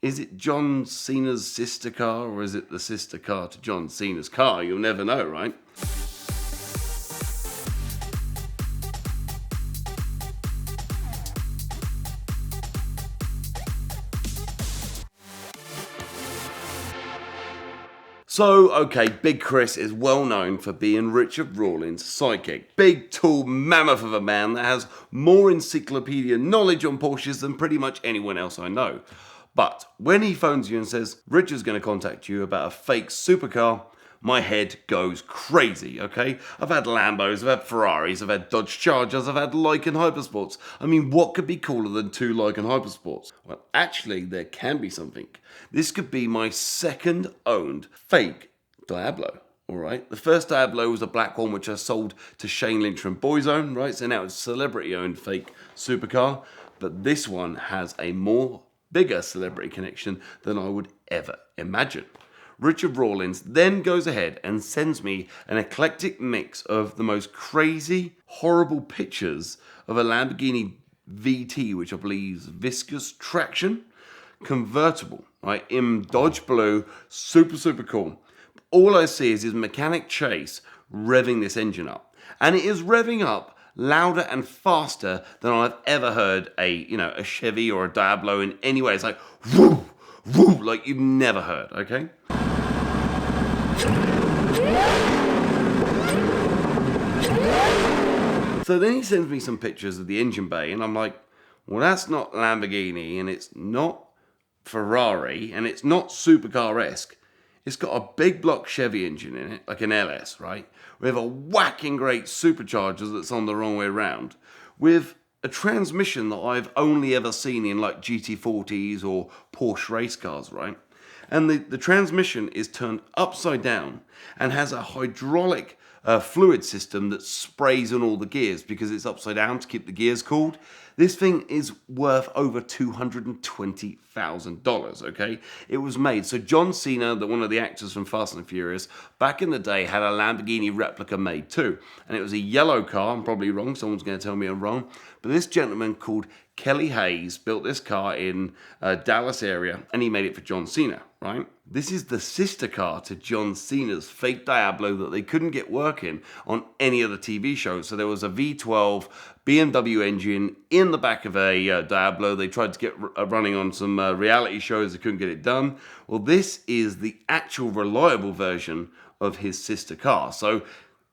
Is it John Cena's sister car, or is it the sister car to John Cena's car? You'll never know, right? So, okay, Big Chris is well known for being Richard Rawlings' sidekick. Big, tall mammoth of a man that has more encyclopedia knowledge on Porsches than pretty much anyone else I know. But when he phones you and says, Richard's going to contact you about a fake supercar, my head goes crazy, okay? I've had Lambos, I've had Ferraris, I've had Dodge Chargers, I've had Lykan Hypersports. I mean, what could be cooler than two Lykan Hypersports? Well, actually, there can be something. This could be my second owned fake Diablo, all right? The first Diablo was a black one, which I sold to Shane Lynch from Boyzone, right? So now it's a celebrity-owned fake supercar. But this one has a bigger celebrity connection than I would ever imagine. Richard Rawlings then goes ahead and sends me an eclectic mix of the most crazy, horrible pictures of a Lamborghini VT, which I believe is viscous traction, convertible, right, in Dodge Blue, super cool. All I see is his mechanic Chase revving this engine up. And it is revving up louder and faster than I've ever heard a Chevy or a Diablo in any way. It's like, woo, woo, like you've never heard, okay? So then he sends me some pictures of the engine bay, and I'm like, well, that's not Lamborghini, and it's not Ferrari, and it's not supercar-esque. It's got a big block Chevy engine in it, like an LS, right? With a whacking great supercharger that's on the wrong way around, with a transmission that I've only ever seen in like GT40s or Porsche race cars, right? And the transmission is turned upside down and has a hydraulic fluid system that sprays on all the gears because it's upside down to keep the gears cooled. This thing is worth over $220,000, okay? It was made. So John Cena, one of the actors from Fast and Furious, back in the day had a Lamborghini replica made too. And it was a yellow car. I'm probably wrong. Someone's going to tell me I'm wrong. But this gentleman called Kelly Hayes built this car in Dallas area, and he made it for John Cena, right? This is the sister car to John Cena's fake Diablo that they couldn't get working on any of the TV shows. So there was a V12 BMW engine in the back of a Diablo. They tried to get running on some reality shows. They couldn't get it done. Well, this is the actual reliable version of his sister car. So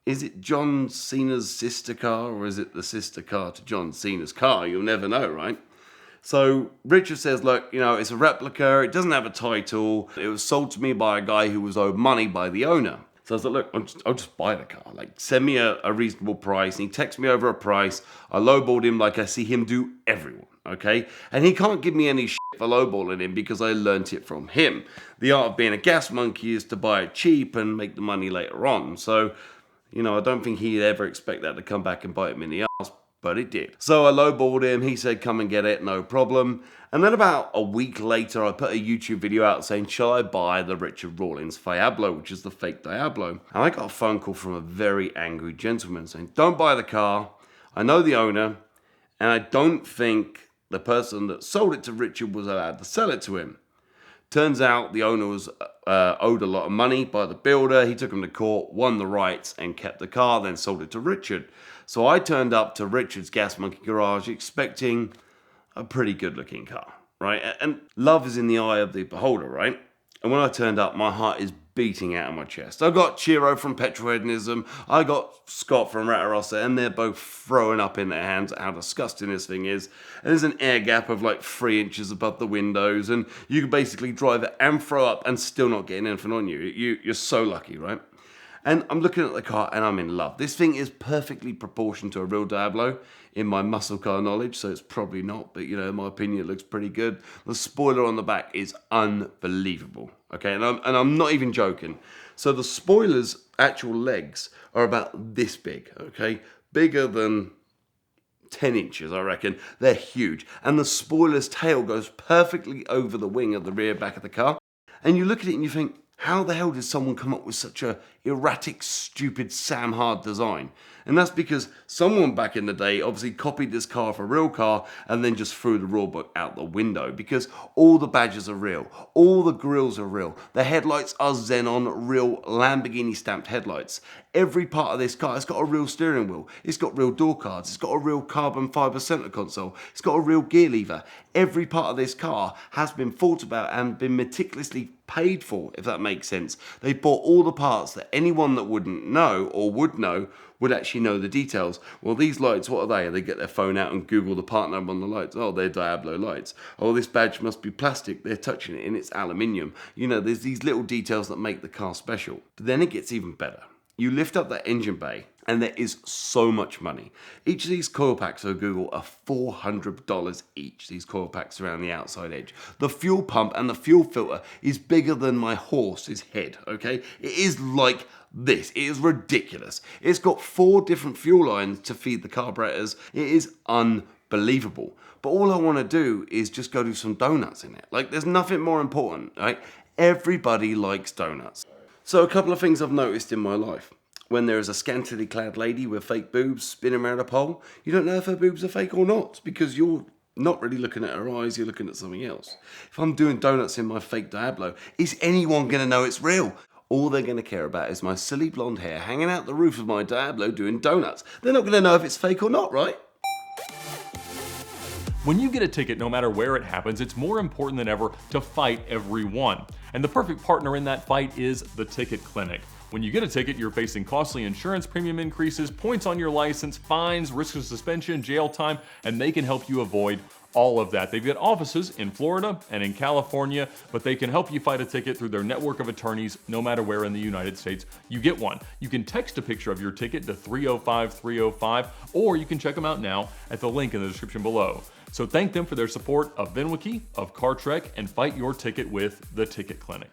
is it John Cena's sister car, or is it the sister car to John Cena's car? You'll never know, right? So Richard says, look, it's a replica. It doesn't have a title. It was sold to me by a guy who was owed money by the owner. So I was like, look, I'll just buy the car. Like, send me a reasonable price. And he texts me over a price. I lowballed him like I see him do everyone, okay? And he can't give me any shit for lowballing him because I learnt it from him. The art of being a gas monkey is to buy it cheap and make the money later on. So, I don't think he'd ever expect that to come back and bite him in the ass, but it did. So I lowballed him. He said, come and get it, no problem. And then about a week later, I put a YouTube video out saying, shall I buy the Richard Rawlings Fialbo, which is the fake Diablo? And I got a phone call from a very angry gentleman saying, don't buy the car. I know the owner, and I don't think the person that sold it to Richard was allowed to sell it to him. Turns out the owner was owed a lot of money by the builder. He took him to court, won the rights, and kept the car, then sold it to Richard. So I turned up to Richard's Gas Monkey garage expecting a pretty good-looking car, right? And love is in the eye of the beholder, right? And when I turned up, my heart is beating out of my chest. I got Chiro from Petrolhedonism, I got Scott from Ratarossa, and they're both throwing up in their hands at how disgusting this thing is. And there's an air gap of like 3 inches above the windows, and you can basically drive it and throw up and still not getting anything on you. You're so lucky, right? And I'm looking at the car and I'm in love. This thing is perfectly proportioned to a real Diablo in my muscle car knowledge, so it's probably not, but in my opinion, it looks pretty good. The spoiler on the back is unbelievable, okay? And I'm not even joking. So the spoiler's actual legs are about this big, okay? Bigger than 10 inches, I reckon. They're huge. And the spoiler's tail goes perfectly over the wing of the rear back of the car. And you look at it and you think, how the hell did someone come up with such a erratic, stupid Sam Hard design? And that's because someone back in the day obviously copied this car off a real car and then just threw the rule book out the window, because all the badges are real, all the grills are real, the headlights are Xenon real Lamborghini stamped headlights. Every part of this car, it's got a real steering wheel, it's got real door cards, it's got a real carbon fiber center console, it's got a real gear lever. Every part of this car has been thought about and been meticulously paid for, if that makes sense. They bought all the parts that anyone that wouldn't know or would know would actually know the details. Well, these lights, what are they? They get their phone out and Google the part number on the lights. Oh, they're Diablo lights. Oh, this badge must be plastic. They're touching it and it's aluminium. You know, there's these little details that make the car special. But then it gets even better. You lift up that engine bay and there is so much money. Each of these coil packs on Google are $400 each, these coil packs around the outside edge. The fuel pump and the fuel filter is bigger than my horse's head, okay? It is like this. It is ridiculous. It's got 4 different fuel lines to feed the carburetors. It is unbelievable. But all I want to do is just go do some donuts in it. Like, there's nothing more important, right? Everybody likes donuts. So a couple of things I've noticed in my life. When there is a scantily clad lady with fake boobs spinning around a pole, you don't know if her boobs are fake or not, because you're not really looking at her eyes, you're looking at something else. If I'm doing donuts in my fake Diablo, is anyone going to know it's real? All they're going to care about is my silly blonde hair hanging out the roof of my Diablo doing donuts. They're not going to know if it's fake or not, right? When you get a ticket, no matter where it happens, it's more important than ever to fight every one. And the perfect partner in that fight is the Ticket Clinic. When you get a ticket, you're facing costly insurance premium increases, points on your license, fines, risk of suspension, jail time, and they can help you avoid all of that. They've got offices in Florida and in California, but they can help you fight a ticket through their network of attorneys no matter where in the United States you get one. You can text a picture of your ticket to 305-305, or you can check them out now at the link in the description below. So thank them for their support of VINwiki, of Car Trek, and fight your ticket with the Ticket Clinic.